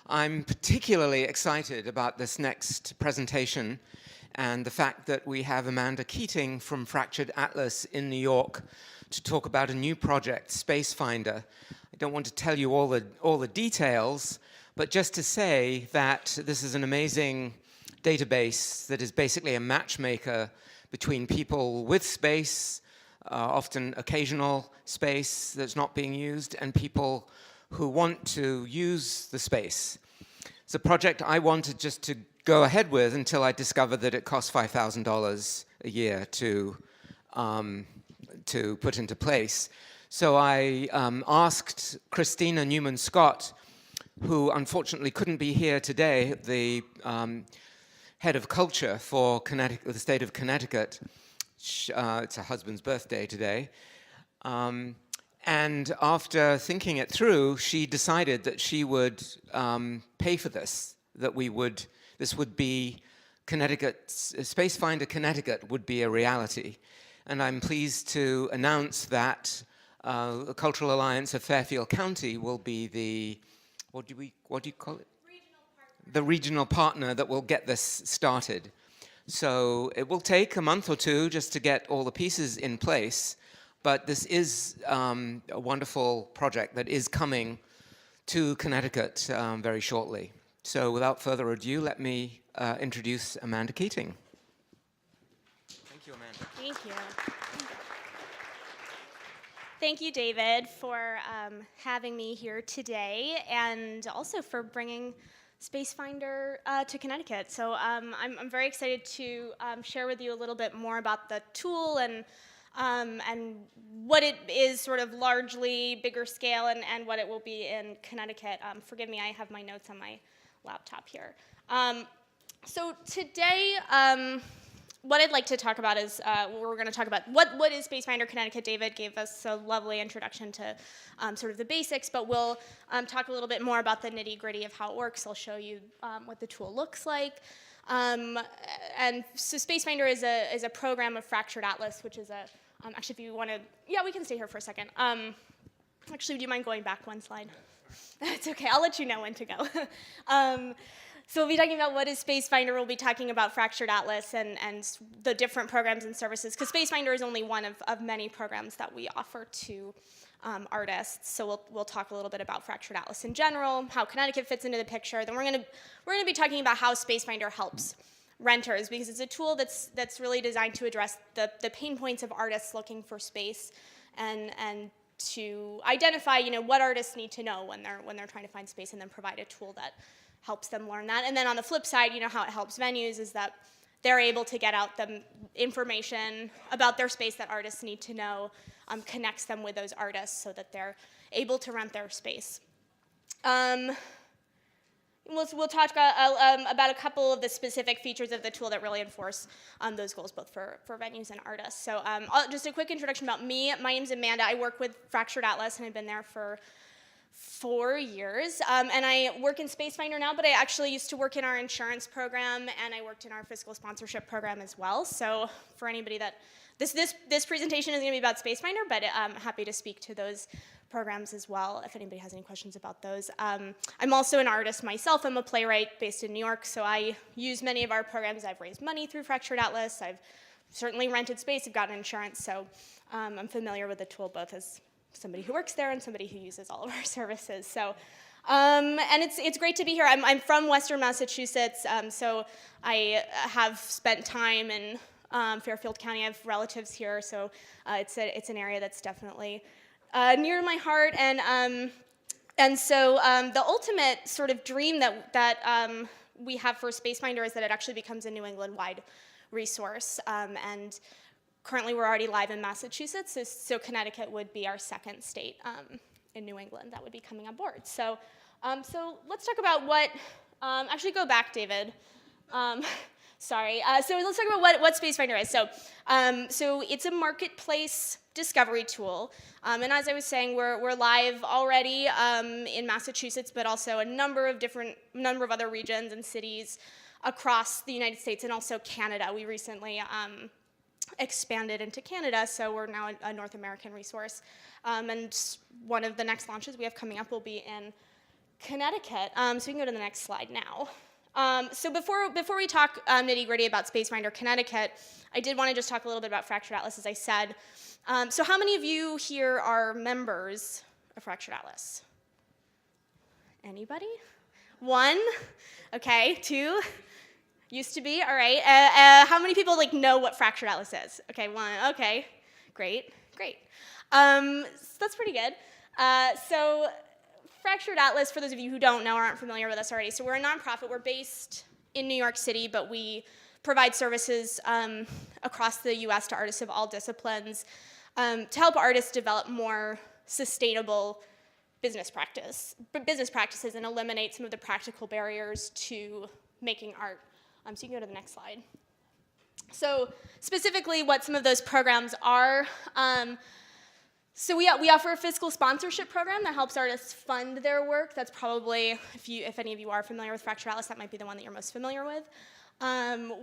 I'm particularly excited about this next presentation and the fact that we have Amanda Keating from Fractured Atlas in New York to talk about a new project, SpaceFinder. I don't want to tell you all the details, but just to say that this is an amazing database that is basically a matchmaker between people with space, often occasional space that's not being used, and people who want to use the space. It's a project I wanted just to go ahead with until I discovered that it costs $5,000 a year to put into place. So I asked Christina Newman-Scott, who unfortunately couldn't be here today, the head of culture for the state of Connecticut. It's her husband's birthday today. And after thinking it through, she decided that she would pay for this, that this would be SpaceFinder Connecticut would be a reality. And I'm pleased to announce that the Cultural Alliance of Fairfield County will be the, what do you call it? Regional partner. The regional partner that will get this started. So it will take a month or two just to get all the pieces in place, but this is a wonderful project that is coming to Connecticut very shortly. So without further ado, let me introduce Amanda Keating. Thank you, Amanda. Thank you. Thank you, David, for having me here today and also for bringing SpaceFinder to Connecticut. So I'm very excited to share with you a little bit more about the tool and what it is sort of largely bigger scale and what it will be in Connecticut. Forgive me, I have my notes on my laptop here. So today, what I'd like to talk about is, we're going to talk about what is SpaceFinder Connecticut. David gave us a lovely introduction to sort of the basics, but we'll talk a little bit more about the nitty-gritty of how it works. I'll show you what the tool looks like. And so SpaceFinder is a program of Fractured Atlas, which is a, actually if you want to, yeah, we can stay here for a second. Actually, do you mind going back one slide? That's okay, I'll let you know when to go. So we'll be talking about what is SpaceFinder. We'll be talking about Fractured Atlas and the different programs and services, because SpaceFinder is only one of many programs that we offer to artists. So we'll talk a little bit about Fractured Atlas in general, how Connecticut fits into the picture. Then we're gonna be talking about how SpaceFinder helps renters, because it's a tool that's really designed to address the pain points of artists looking for space and to identify, what artists need to know when they're trying to find space, and then provide a tool that helps them learn that. And then on the flip side, how it helps venues is that they're able to get out the information about their space that artists need to know, connects them with those artists so that they're able to rent their space. We'll talk about a couple of the specific features of the tool that really enforce those goals, both for venues and artists. So just a quick introduction about me. My name's Amanda. I work with Fractured Atlas, and I've been there for 4 years, and I work in SpaceFinder now, but I actually used to work in our insurance program, and I worked in our fiscal sponsorship program as well. So for anybody that, this presentation is going to be about SpaceFinder, but I'm happy to speak to those programs as well if anybody has any questions about those. I'm also an artist myself. I'm a playwright based in New York, so I use many of our programs. I've raised money through Fractured Atlas. I've certainly rented space. I've gotten insurance, so I'm familiar with the tool both as somebody who works there and somebody who uses all of our services. So, and it's great to be here. I'm from Western Massachusetts, so I have spent time in Fairfield County. I have relatives here, so it's an area that's definitely near to my heart. And so the ultimate sort of dream that we have for SpaceFinder is that it actually becomes a New England-wide resource. And currently, we're already live in Massachusetts, so Connecticut would be our second state in New England that would be coming on board. So, so let's talk about what, actually go back, David. Sorry. So let's talk about what SpaceFinder is. So, so it's a marketplace discovery tool. And as I was saying, we're live already in Massachusetts, but also a number of other regions and cities across the United States and also Canada. We recently expanded into Canada, so we're now a North American resource. And one of the next launches we have coming up will be in Connecticut, so we can go to the next slide now. So before we talk nitty-gritty about SpaceFinder Connecticut, I did want to just talk a little bit about Fractured Atlas, as I said. So how many of you here are members of Fractured Atlas? Anybody? 1? Okay, 2? Used to be, all right. How many people know what Fractured Atlas is? Okay, 1, okay, great. So that's pretty good. So Fractured Atlas, for those of you who don't know or aren't familiar with us already, so we're a nonprofit. We're based in New York City, but we provide services across the US to artists of all disciplines to help artists develop more sustainable business practices and eliminate some of the practical barriers to making art. So you can go to the next slide. So specifically what some of those programs are, so we offer a fiscal sponsorship program that helps artists fund their work. That's probably, if any of you are familiar with Fractured Atlas, that might be the one that you're most familiar with.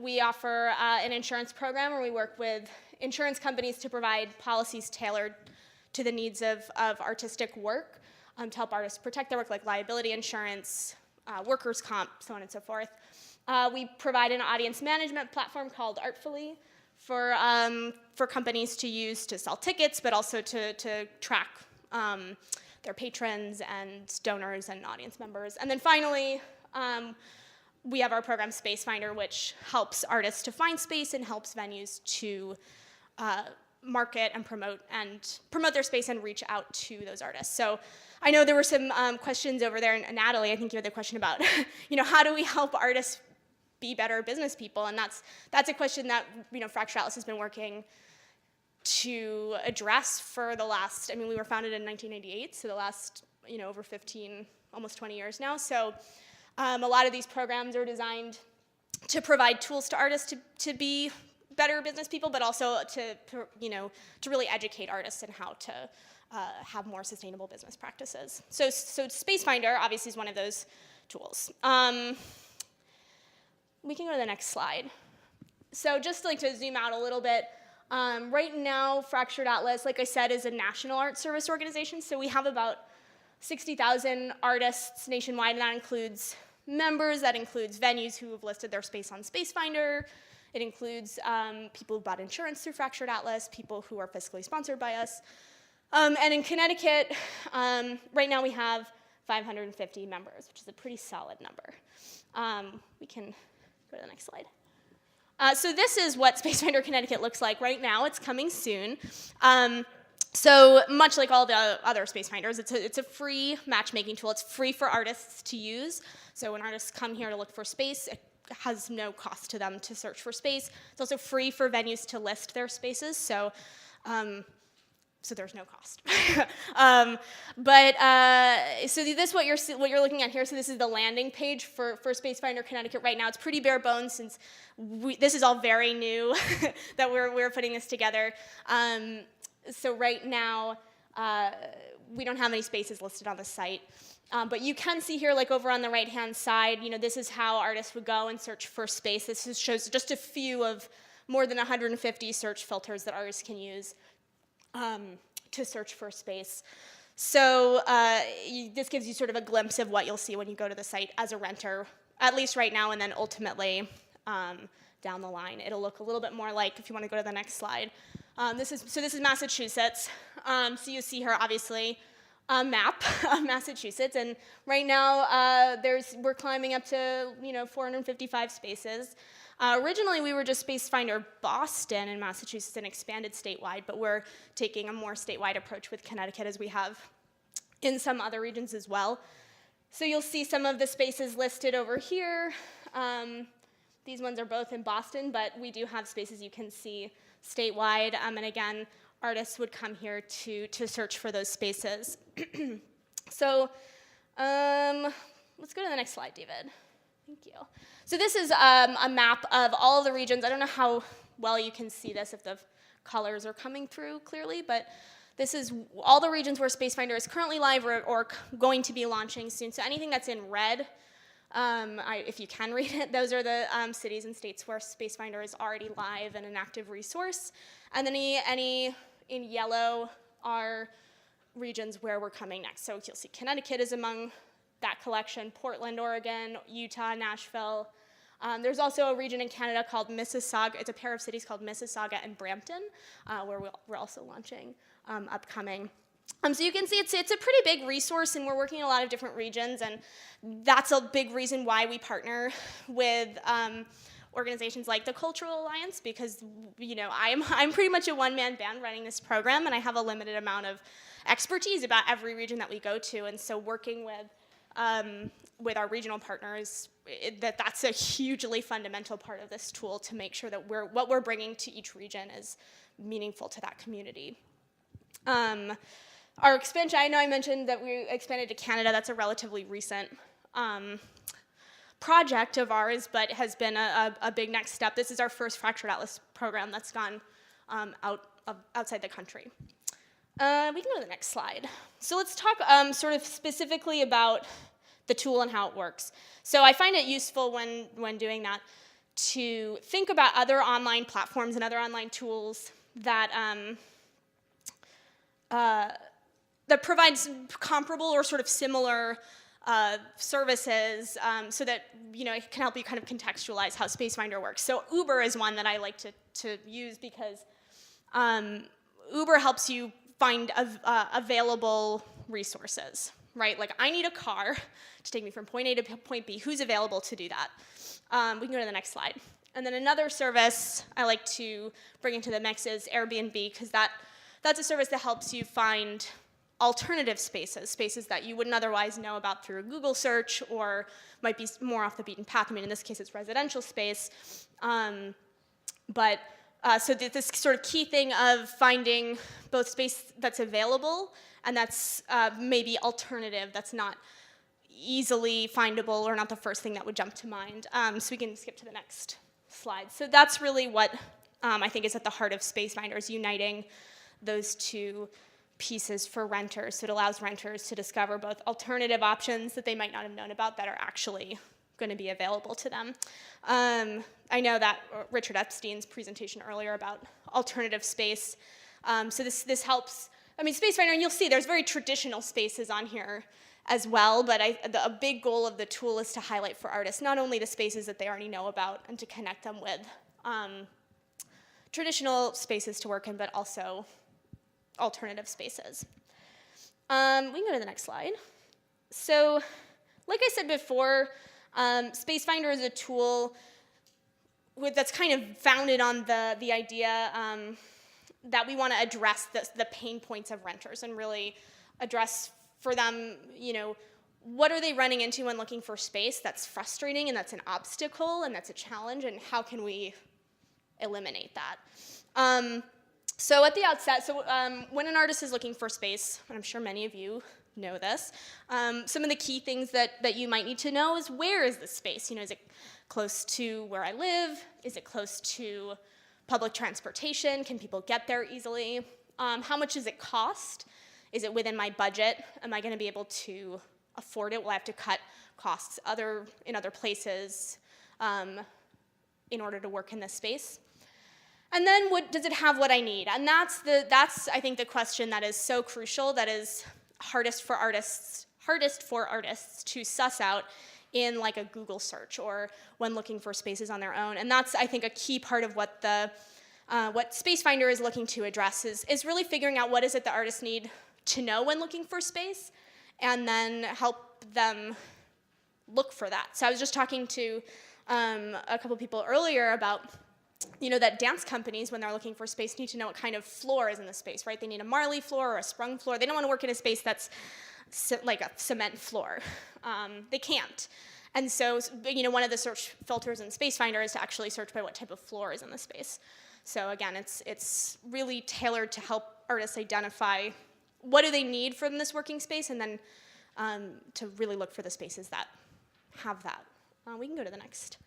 We offer an insurance program where we work with insurance companies to provide policies tailored to the needs of artistic work to help artists protect their work, like liability insurance, workers' comp, so on and so forth. We provide an audience management platform called Artfully for companies to use to sell tickets, but also to track their patrons and donors and audience members. And then finally, we have our program SpaceFinder, which helps artists to find space and helps venues to market and promote their space and reach out to those artists. So I know there were some questions over there, and Natalie, I think you had the question about, how do we help artists be better business people? And that's a question that Fractured Atlas has been working to address for the last, we were founded in 1998, so the last over 15, almost 20 years now. So a lot of these programs are designed to provide tools to artists to be better business people, but also to really educate artists in how to have more sustainable business practices. So SpaceFinder obviously is one of those tools. We can go to the next slide. So just to zoom out a little bit, right now Fractured Atlas, like I said, is a national art service organization. So we have about 60,000 artists nationwide, and that includes members, that includes venues who have listed their space on SpaceFinder. It includes people who bought insurance through Fractured Atlas, people who are fiscally sponsored by us. And in Connecticut, right now we have 550 members, which is a pretty solid number. We can go to the next slide. So this is what SpaceFinder Connecticut looks like right now. It's coming soon. So much like all the other SpaceFinders, it's a free matchmaking tool. It's free for artists to use. So when artists come here to look for space, it has no cost to them to search for space. It's also free for venues to list their spaces. So there's no cost. So this what you're looking at here. So this is the landing page for SpaceFinder Connecticut right now. It's pretty bare bones since this is all very new that we're putting this together. So right now we don't have any spaces listed on the site. But you can see here, over on the right-hand side, this is how artists would go and search for space. This shows just a few of more than 150 search filters that artists can use to search for space. So this gives you sort of a glimpse of what you'll see when you go to the site as a renter, at least right now, and then ultimately down the line. It'll look a little bit more like, if you want to go to the next slide. This is Massachusetts. So you see here, obviously, a map of Massachusetts, and right now we're climbing up to 455 spaces. Originally, we were just SpaceFinder Boston in Massachusetts and expanded statewide, but we're taking a more statewide approach with Connecticut, as we have in some other regions as well. So you'll see some of the spaces listed over here. These ones are both in Boston, but we do have spaces you can see statewide, and again, artists would come here to search for those spaces. So let's go to the next slide, David. Thank you. So this is a map of all of the regions. I don't know how well you can see this, if the colors are coming through clearly, but this is all the regions where SpaceFinder is currently live or going to be launching soon. So anything that's in red, if you can read it, those are the cities and states where SpaceFinder is already live and an active resource. And then any in yellow are regions where we're coming next. So you'll see Connecticut is among that collection: Portland, Oregon, Utah, Nashville. There's also a region in Canada called Mississauga. It's a pair of cities called Mississauga and Brampton, where we're also launching upcoming. So you can see it's a pretty big resource, and we're working in a lot of different regions, and that's a big reason why we partner with organizations like the Cultural Alliance, because I'm pretty much a one-man band running this program, and I have a limited amount of expertise about every region that we go to, and so working with our regional partners, that's a hugely fundamental part of this tool to make sure that what we're bringing to each region is meaningful to that community. Our expansion, I know I mentioned that we expanded to Canada. That's a relatively recent project of ours, but has been a big next step. This is our first Fractured Atlas program that's gone outside the country. We can go to the next slide. So let's talk sort of specifically about the tool and how it works. So I find it useful when doing that to think about other online platforms and other online tools that that provides comparable or sort of similar services, so that it can help you kind of contextualize how SpaceFinder works. So Uber is one that I like to use because Uber helps you find available resources, right? Like, I need a car to take me from point A to point B. Who's available to do that? We can go to the next slide. And then another service I like to bring into the mix is Airbnb, because that's a service that helps you find alternative spaces that you wouldn't otherwise know about through a Google search, or might be more off the beaten path. I mean, in this case, it's residential space. So this sort of key thing of finding both space that's available and that's maybe alternative, that's not easily findable or not the first thing that would jump to mind. So we can skip to the next slide. So that's really what I think is at the heart of SpaceFinder, is uniting those two pieces for renters. So it allows renters to discover both alternative options that they might not have known about that are actually going to be available to them. I know that Richard Epstein's presentation earlier about alternative space. So this helps. I mean, SpaceFinder, and you'll see there's very traditional spaces on here as well, but a big goal of the tool is to highlight for artists not only the spaces that they already know about and to connect them with traditional spaces to work in, but also alternative spaces. We can go to the next slide. So, like I said before, SpaceFinder is a tool that's kind of founded on the idea that we want to address the pain points of renters and really address for them, what are they running into when looking for space that's frustrating and that's an obstacle and that's a challenge, and how can we eliminate that? So at the outset, when an artist is looking for space, and I'm sure many of you know this, some of the key things that you might need to know is, where is the space? Is it close to where I live? Is it close to public transportation? Can people get there easily? How much does it cost? Is it within my budget? Am I going to be able to afford it? Will I have to cut costs in other places in order to work in this space? And then, does it have what I need? And that's I think the question that is so crucial, that is hardest for artists to suss out in like a Google search or when looking for spaces on their own. And that's, I think, a key part of what SpaceFinder is looking to address is really figuring out what is it the artists need to know when looking for space, and then help them look for that. So I was just talking to a couple people earlier about that dance companies, when they're looking for space, need to know what kind of floor is in the space, right? They need a marley floor or a sprung floor. They don't want to work in a space that's like a cement floor. They can't. And so, one of the search filters in SpaceFinder is to actually search by what type of floor is in the space. So again, it's really tailored to help artists identify what do they need from this working space, and then to really look for the spaces that have that. We can go to the next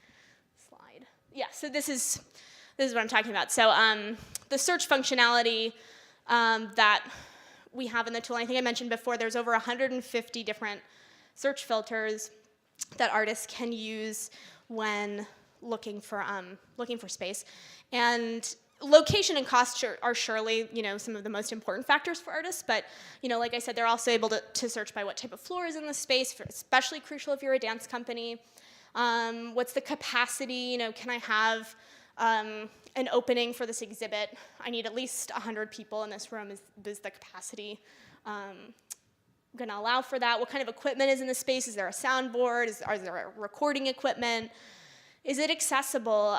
slide. Yeah, so this is what I'm talking about. So the search functionality that we have in the tool, I think I mentioned before, there's over 150 different search filters that artists can use when looking for space. And location and cost are surely, some of the most important factors for artists, but, like I said, they're also able to search by what type of floor is in the space, especially crucial if you're a dance company. What's the capacity, can I have an opening for this exhibit? I need at least 100 people in this room. Is the capacity going to allow for that? What kind of equipment is in the space? Is there a soundboard? Is there recording equipment? Is it accessible?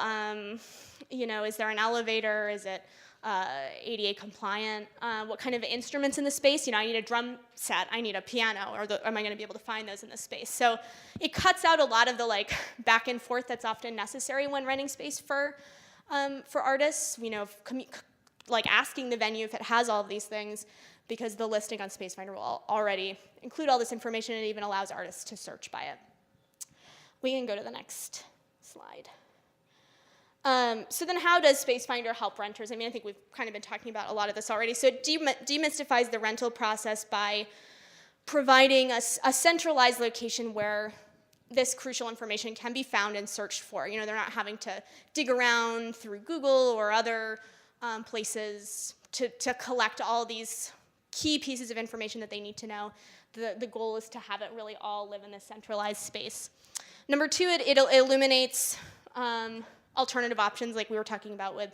Is there an elevator? Is it ADA compliant? What kind of instruments in the space? I need a drum set. I need a piano. Am I going to be able to find those in this space? So it cuts out a lot of the back and forth that's often necessary when renting space for artists. Asking the venue if it has all of these things, because the listing on SpaceFinder will already include all this information, and it even allows artists to search by it. We can go to the next slide. So then how does SpaceFinder help renters? I think we've kind of been talking about a lot of this already. So it demystifies the rental process by providing a centralized location where this crucial information can be found and searched for. They're not having to dig around through Google or other places to collect all these key pieces of information that they need to know. The goal is to have it really all live in this centralized space. Number two, it illuminates alternative options like we were talking about with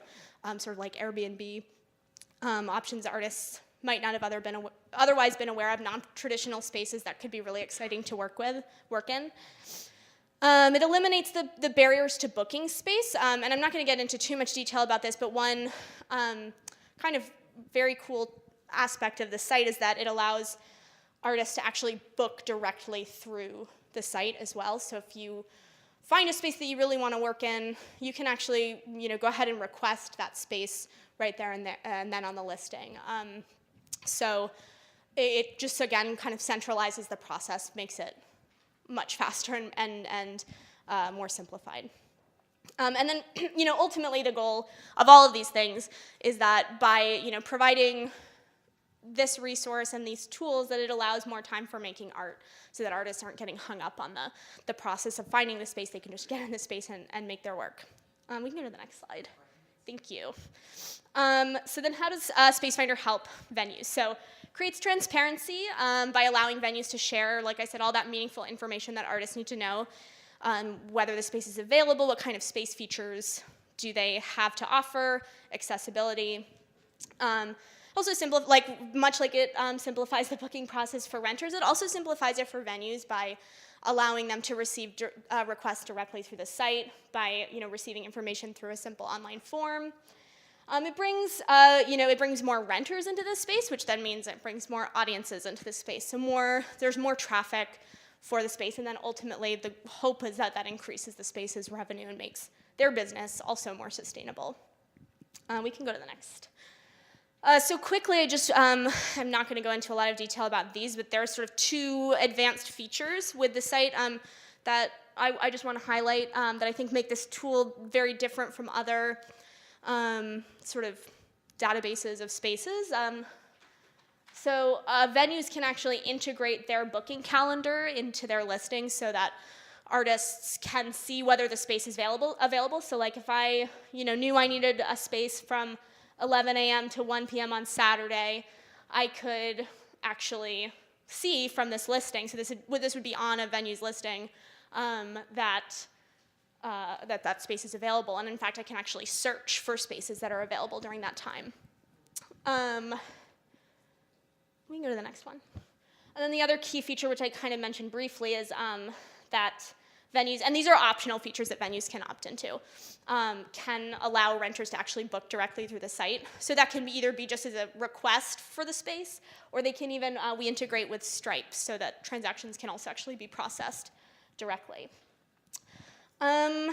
sort of like Airbnb options artists might not have otherwise been aware of, non-traditional spaces that could be really exciting to work in. It eliminates the barriers to booking space, and I'm not going to get into too much detail about this, but one kind of very cool aspect of the site is that it allows artists to actually book directly through the site as well. So if you find a space that you really want to work in, you can actually go ahead and request that space right there and then on the listing. So it just, again, kind of centralizes the process, makes it much faster and more simplified. And then, ultimately the goal of all of these things is that by, providing this resource and these tools, that it allows more time for making art, so that artists aren't getting hung up on the process of finding the space. They can just get in the space and make their work. We can go to the next slide. Thank you. So then how does SpaceFinder help venues? So creates transparency by allowing venues to share, like I said, all that meaningful information that artists need to know, whether the space is available, what kind of space features do they have to offer, accessibility. Also, much like it simplifies the booking process for renters, it also simplifies it for venues by allowing them to receive requests directly through the site, by receiving information through a simple online form. It brings more renters into the space, which then means it brings more audiences into the space. So there's more traffic for the space, and then ultimately the hope is that increases the space's revenue and makes their business also more sustainable. We can go to the next. So quickly, I'm not going to go into a lot of detail about these, but there are sort of two advanced features with the site that I just want to highlight that I think make this tool very different from other sort of databases of spaces. So venues can actually integrate their booking calendar into their listings so that artists can see whether the space is available. So like if I knew I needed a space from 11 a.m. to 1 p.m. on Saturday, I could actually see from this listing, so this would be on a venue's listing, that space is available. And in fact, I can actually search for spaces that are available during that time. We can go to the next one. And then the other key feature, which I kind of mentioned briefly, is that venues, and these are optional features that venues can opt into, can allow renters to actually book directly through the site. So that can either be just as a request for the space, or they can even, we integrate with Stripe so that transactions can also actually be processed directly. We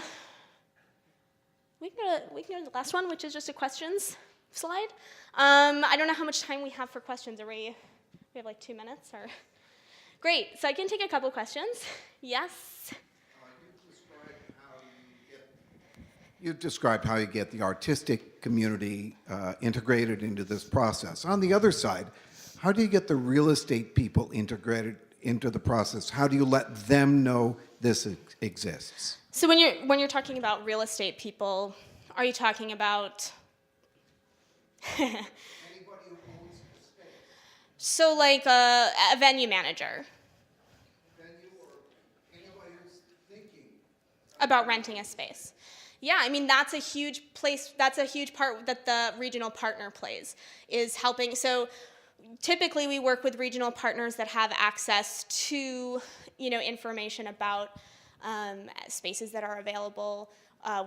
can go to the last one, which is just a questions slide. I don't know how much time we have for questions. We have like 2 minutes, or? Great, so I can take a couple questions. Yes? You described how you get the artistic community integrated into this process. On the other side, how do you get the real estate people integrated into the process? How do you let them know this exists? So when you're talking about real estate people, are you talking about Anybody who owns the space. So like a venue manager. Venue or anybody who's thinking. About renting a space. Yeah, I mean, that's a huge place, that's a huge part that the regional partner plays, is helping. So typically we work with regional partners that have access to, information about spaces that are available,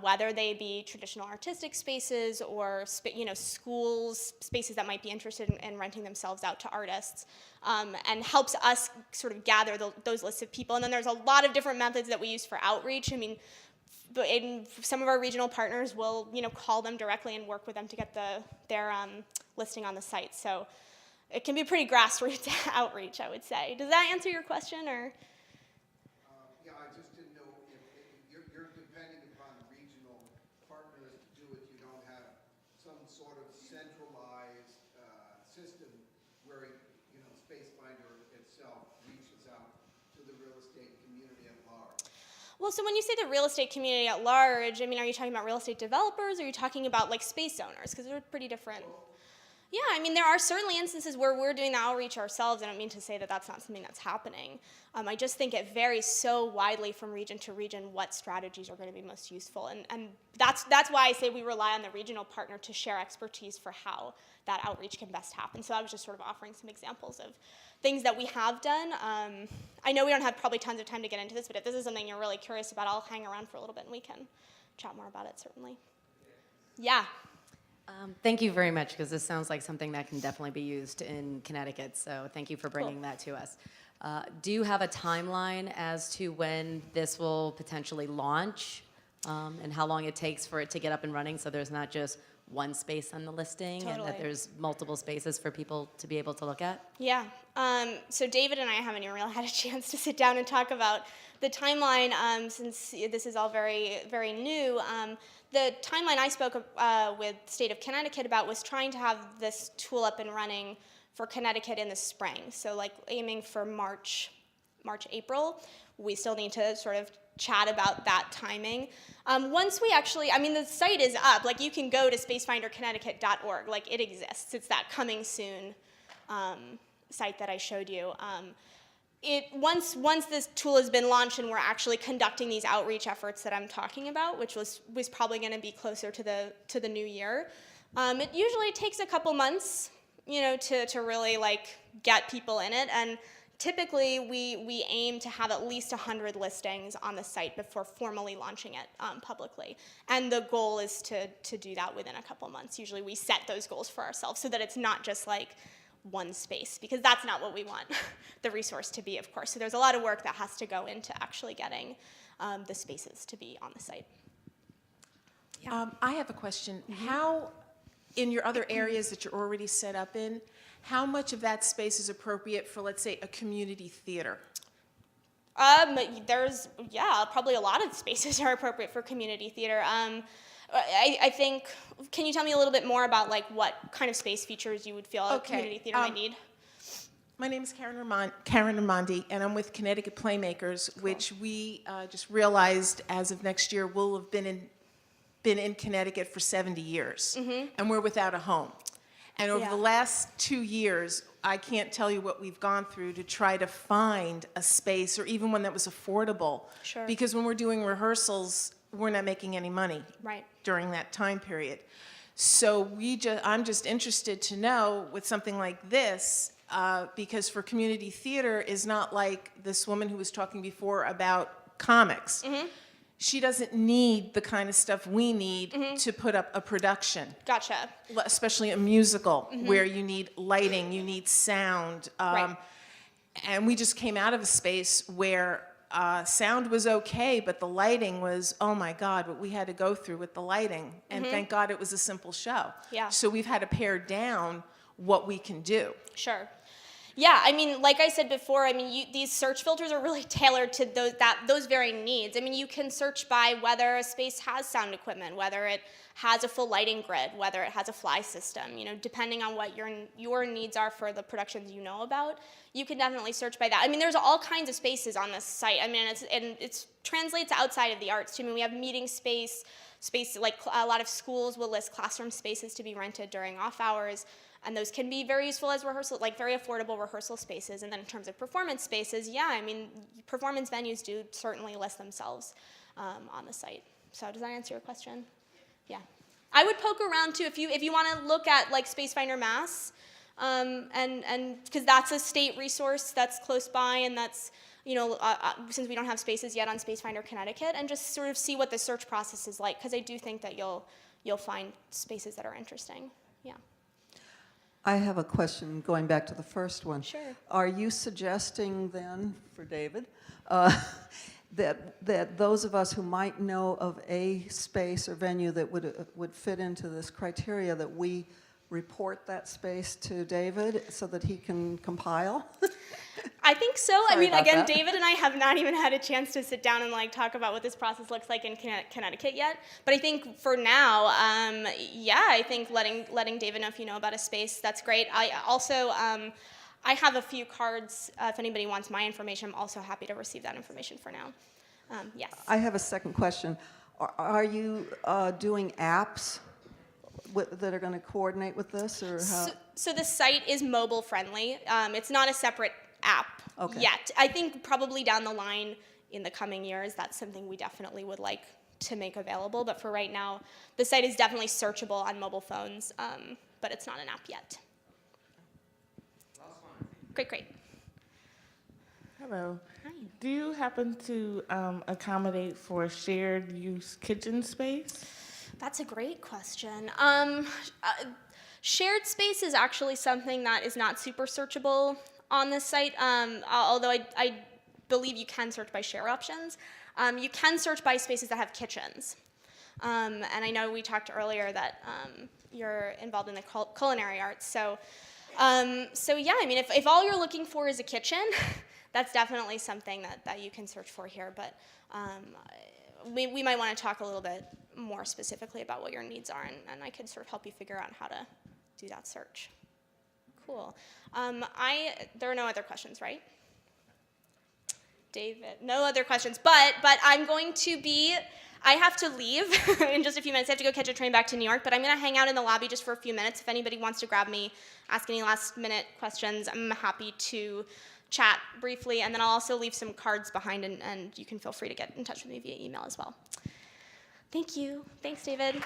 whether they be traditional artistic spaces or, schools, spaces that might be interested in renting themselves out to artists, and helps us sort of gather those lists of people. And then there's a lot of different methods that we use for outreach. I mean, some of our regional partners will, call them directly and work with them to get their listing on the site. So it can be pretty grassroots outreach, I would say. Does that answer your question, or? Yeah, I just didn't know if you're depending upon regional partners to do it. You don't have some sort of centralized system where, SpaceFinder itself reaches out to the real estate community at large. Well, so when you say the real estate community at large, I mean, are you talking about real estate developers, or are you talking about like space owners? Because they're pretty different. Yeah, I mean, there are certainly instances where we're doing the outreach ourselves. I don't mean to say that that's not something that's happening. I just think it varies so widely from region to region what strategies are going to be most useful. And that's why I say we rely on the regional partner to share expertise for how that outreach can best happen. So I was just sort of offering some examples of things that we have done. I know we don't have probably tons of time to get into this, but if this is something you're really curious about, I'll hang around for a little bit and we can chat more about it, certainly. Yeah. Thank you very much, because this sounds like something that can definitely be used in Connecticut, so thank you for bringing that to us. Do you have a timeline as to when this will potentially launch, and how long it takes for it to get up and running, so there's not just one space on the listing and that there's multiple spaces for people to be able to look at? Yeah. So David and I haven't even really had a chance to sit down and talk about the timeline, since this is all very, very new. The timeline I spoke with the state of Connecticut about was trying to have this tool up and running for Connecticut in the spring. So like aiming for March, April. We still need to sort of chat about that timing. Once we actually, I mean, the site is up. Like, you can go to spacefinderconnecticut.org. Like, it exists. It's that coming soon site that I showed you. Once this tool has been launched and we're actually conducting these outreach efforts that I'm talking about, which was probably going to be closer to the new year, it usually takes a couple months, to really like get people in it. And typically we aim to have at least 100 listings on the site before formally launching it publicly. And the goal is to do that within a couple months. Usually we set those goals for ourselves so that it's not just like one space, because that's not what we want the resource to be, of course. So there's a lot of work that has to go into actually getting the spaces to be on the site. Yeah. I have a question. How, in your other areas that you're already set up in, how much of that space is appropriate for, let's say, a community theater? There's, probably a lot of spaces are appropriate for community theater. I think, can you tell me a little bit more about like what kind of space features you would feel a community theater might need? My name is Karen Raimondi, and I'm with Connecticut Playmakers, which we just realized as of next year will have been in Connecticut for 70 years, and we're without a home. And over the last 2 years, I can't tell you what we've gone through to try to find a space, or even one that was affordable. Sure. Because when we're doing rehearsals, we're not making any money during that time period. So I'm just interested to know with something like this, because for community theater is not like this woman who was talking before about comics. She doesn't need the kind of stuff we need to put up a production. Gotcha. Especially a musical where you need lighting, you need sound. And we just came out of a space where sound was okay, but the lighting was, oh my God, what we had to go through with the lighting. And thank God it was a simple show. Yeah. So we've had to pare down what we can do. Sure. Yeah, I mean, like I said before, I mean, these search filters are really tailored to those very needs. I mean, you can search by whether a space has sound equipment, whether it has a full lighting grid, whether it has a fly system. Depending on what your needs are for the productions you know about, you can definitely search by that. I mean, there's all kinds of spaces on this site. I mean, it translates outside of the arts too. I mean, we have meeting space, space, like a lot of schools will list classroom spaces to be rented during off hours, and those can be very useful as rehearsal, like very affordable rehearsal spaces. And then in terms of performance spaces, yeah, I mean, performance venues do certainly list themselves on the site. So does that answer your question? Yeah. I would poke around too if you want to look at like SpaceFinder Mass, and because that's a state resource that's close by, and that's, you know, since we don't have spaces yet on SpaceFinder Connecticut, and just sort of see what the search process is like, because I do think that you'll find spaces that are interesting. Yeah. I have a question going back to the first one. Sure. Are you suggesting then, for David, that those of us who might know of a space or venue that would fit into this criteria, that we report that space to David so that he can compile? I think so. I Sorry mean, about again, that. David and I have not even had a chance to sit down and like talk about what this process looks like in Connecticut yet. But I think for now, yeah, I think letting David know if you know about a space, that's great. I also, I have a few cards. If anybody wants my information, I'm also happy to receive that information for now. Yes. I have a second question. Are you doing apps that are going to coordinate with this, or how? So the site is mobile friendly. It's not a separate app yet. I think probably down the line in the coming years, that's something we definitely would like to make available. But for right now, the site is definitely searchable on mobile phones, but it's not an app yet. Great. Hello. Hi. Do you happen to accommodate for shared use kitchen space? That's a great question. Shared space is actually something that is not super searchable on this site, although I believe you can search by share options. You can search by spaces that have kitchens. And I know we talked earlier that you're involved in the culinary arts. So yeah, I mean, if all you're looking for is a kitchen, that's definitely something that you can search for here. But we might want to talk a little bit more specifically about what your needs are, and I could sort of help you figure out how to do that search. Cool. There are no other questions, right? David, no other questions, but I'm going to be, I have to leave in just a few minutes. I have to go catch a train back to New York, but I'm going to hang out in the lobby just for a few minutes. If anybody wants to grab me, ask any last minute questions, I'm happy to chat briefly, and then I'll also leave some cards behind, and you can feel free to get in touch with me via email as well. Thank you. Thanks, David.